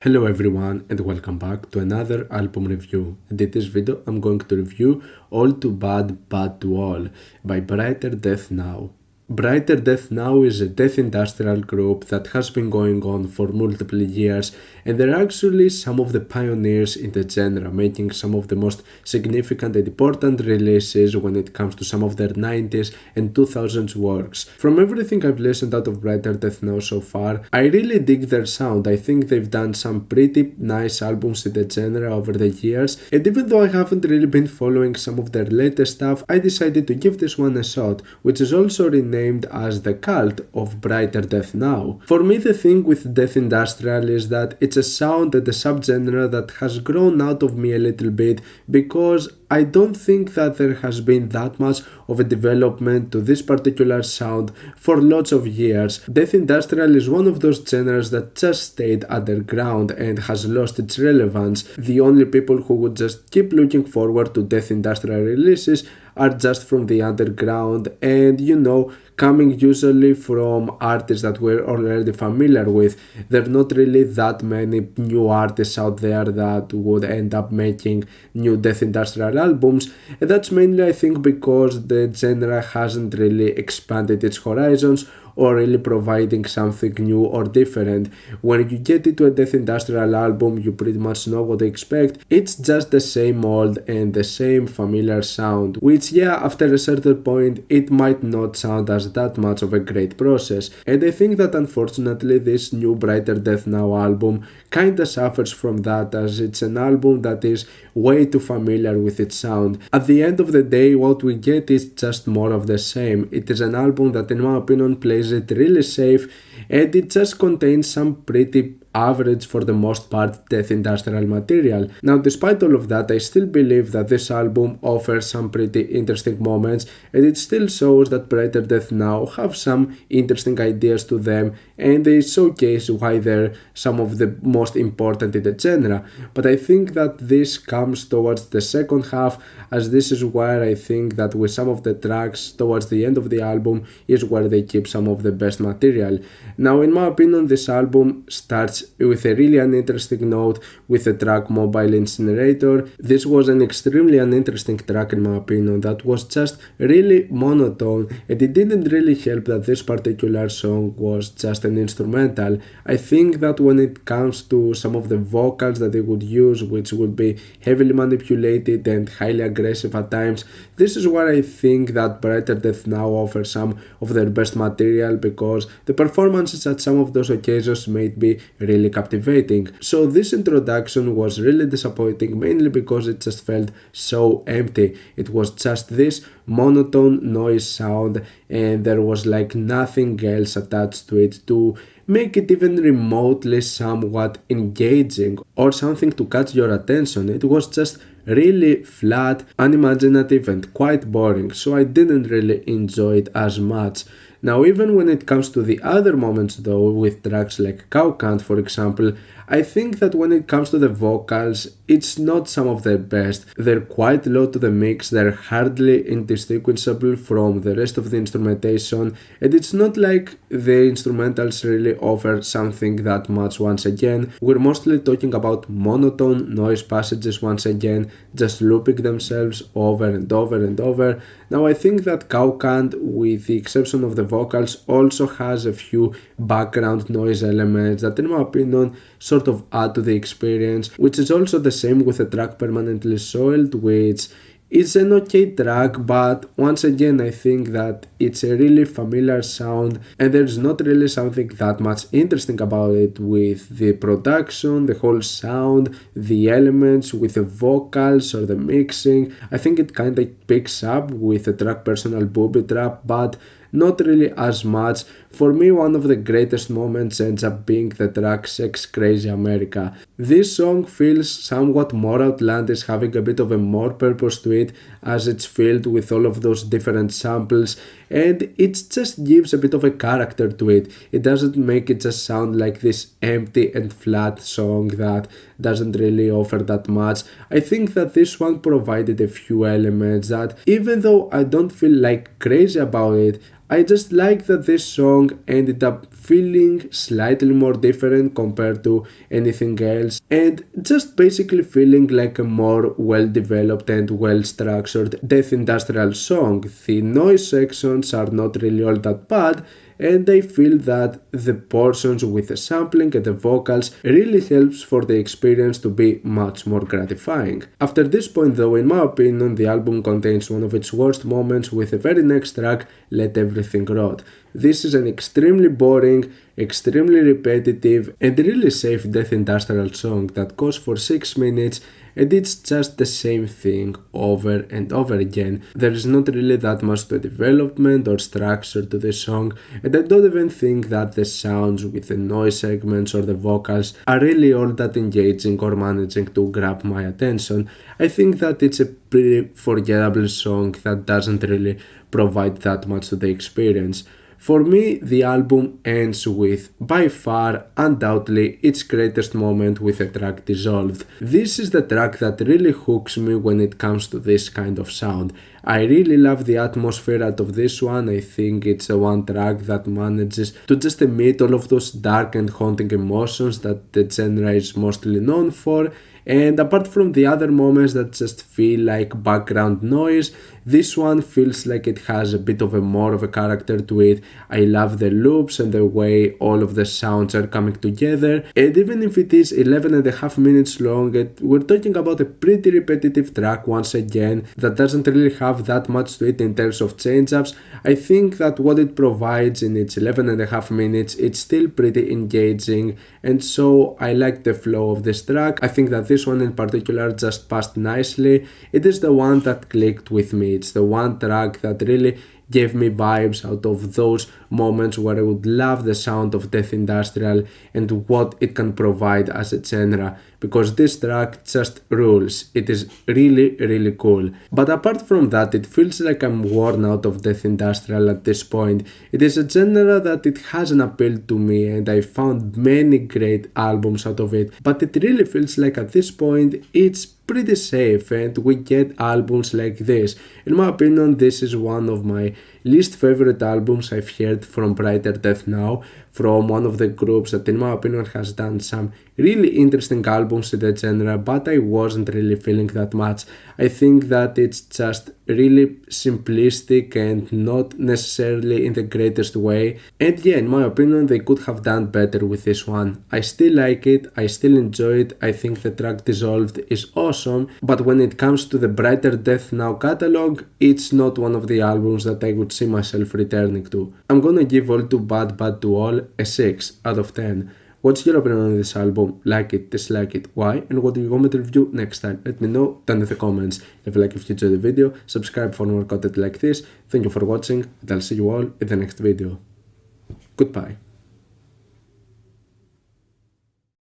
Hello everyone and welcome back to another album review, and in this video I'm going to review All Too Bad Bad to All by Brighter Death Now. Brighter Death Now is a death industrial group that has been going on for multiple years, and they're actually some of the pioneers in the genre, making some of the most significant and important releases when it comes to some of their 90s and 2000s works. From everything I've listened out of Brighter Death Now so far, I really dig their sound. I think they've done some pretty nice albums in the genre over the years, and even though I haven't really been following some of their latest stuff, I decided to give this one a shot, which is also renamed as the cult of Brighter Death Now. For me, the thing with death industrial is that it's a sound and a subgenre that has grown out of me a little bit, because I don't think that there has been that much of a development to this particular sound for lots of years. Death industrial is one of those genres that just stayed underground and has lost its relevance. The only people who would just keep looking forward to death industrial releases are just from the underground, and coming usually from artists that we're already familiar with. There are not really that many new artists out there that would end up making new death industrial albums, and that's mainly I think because the genre hasn't really expanded its horizons or really providing something new or different. When you get into a death industrial album, you pretty much know what to expect. It's just the same old and the same familiar sound, which after a certain point it might not sound as that much of a great process. And I think that unfortunately this new Brighter Death Now album kinda suffers from that, as it's an album that is way too familiar with its sound. At the end of the day, what we get is just more of the same. It is an album that in my opinion plays it really safe, and it just contains some pretty average for the most part death industrial material. Now, despite all of that, I still believe that this album offers some pretty interesting moments, and it still shows that Brighter Death Now have some interesting ideas to them, and they showcase why they're some of the most important in the genre. But I think that this comes towards the second half, as this is where I think that with some of the tracks towards the end of the album is where they keep some of the best material. Now, in my opinion, this album starts with a really uninteresting note with the track Mobile Incinerator. This was an extremely uninteresting track in my opinion that was just really monotone, and it didn't really help that this particular song was just an instrumental. I think that when it comes to some of the vocals that they would use, which would be heavily manipulated and highly aggressive at times, this is where I think that Brighter Death Now offers some of their best material, because the performances at some of those occasions made me really captivating. So this introduction was really disappointing, mainly because it just felt so empty. It was just this monotone noise sound, and there was like nothing else attached to it to make it even remotely somewhat engaging or something to catch your attention. It was just really flat, unimaginative, and quite boring, so I didn't really enjoy it as much. Now, even when it comes to the other moments though, with tracks like Cow Can't for example, I think that when it comes to the vocals, it's not some of the best. They're quite low to the mix, they're hardly indistinguishable from the rest of the instrumentation, and it's not like the instrumentals really offer something that much once again. We're mostly talking about monotone noise passages once again, just looping themselves over and over and over. Now, I think that Cow Can't, with the exception of the vocals, also has a few background noise elements that in my opinion sort of add to the experience, which is also the same with the track Permanently Soiled, which is an okay track, but once again I think that it's a really familiar sound and there's not really something that much interesting about it with the production, the whole sound, the elements with the vocals or the mixing. I think it kinda picks up with the track Personal Booby Trap, but not really as much. For me, one of the greatest moments ends up being the track Sex Crazy Amerika. This song feels somewhat more outlandish, having a bit of a more purpose to it, as it's filled with all of those different samples, and it just gives a bit of a character to it. It doesn't make it just sound like this empty and flat song that doesn't really offer that much. I think that this one provided a few elements that, even though I don't feel like crazy about it, I just like that this song ended up feeling slightly more different compared to anything else, and just basically feeling like a more well developed and well structured death industrial song. The noise sections are not really all that bad, and I feel that the portions with the sampling and the vocals really helps for the experience to be much more gratifying. After this point though, in my opinion, the album contains one of its worst moments with the very next track, Let Everything Rot. This is an extremely boring, extremely repetitive and really safe death industrial song that goes for 6 minutes, and it's just the same thing over and over again. There is not really that much to development or structure to the song, and I don't even think that the sounds with the noise segments or the vocals are really all that engaging or managing to grab my attention. I think that it's a pretty forgettable song that doesn't really provide that much to the experience. For me, the album ends with, by far, undoubtedly, its greatest moment with the track Dissolved. This is the track that really hooks me when it comes to this kind of sound. I really love the atmosphere out of this one. I think it's a one track that manages to just emit all of those dark and haunting emotions that the genre is mostly known for. And apart from the other moments that just feel like background noise, this one feels like it has a bit of a more of a character to it. I love the loops and the way all of the sounds are coming together. And even if it is 11.5 minutes long, we're talking about a pretty repetitive track once again that doesn't really have that much to it in terms of change-ups. I think that what it provides in its 11.5 minutes, it's still pretty engaging, and so I like the flow of this track. I think that this one in particular just passed nicely. It is the one that clicked with me. It's the one track that really gave me vibes out of those moments where I would love the sound of death industrial and what it can provide as a genre, because this track just rules. It is really cool. But apart from that, it feels like I'm worn out of death industrial at this point. It is a genre that it hasn't appealed to me, and I found many great albums out of it, but it really feels like at this point it's pretty safe and we get albums like this. In my opinion, this is one of my least favorite albums I've heard from Brighter Death Now, from one of the groups that in my opinion has done some really interesting albums in the genre, but I wasn't really feeling that much. I think that it's just really simplistic and not necessarily in the greatest way, and yeah, in my opinion they could have done better with this one. I still like it, I still enjoy it, I think the track Dissolved is awesome, but when it comes to the Brighter Death Now catalog, it's not one of the albums that I would see myself returning to. I'm gonna give All Too Bad Bad to All a 6 out of 10. What's your opinion on this album? Like it, dislike it, why? And what do you want me to review next time? Let me know down in the comments. Leave a like if you enjoyed the video, subscribe for more content like this. Thank you for watching, and I'll see you all in the next video. Goodbye.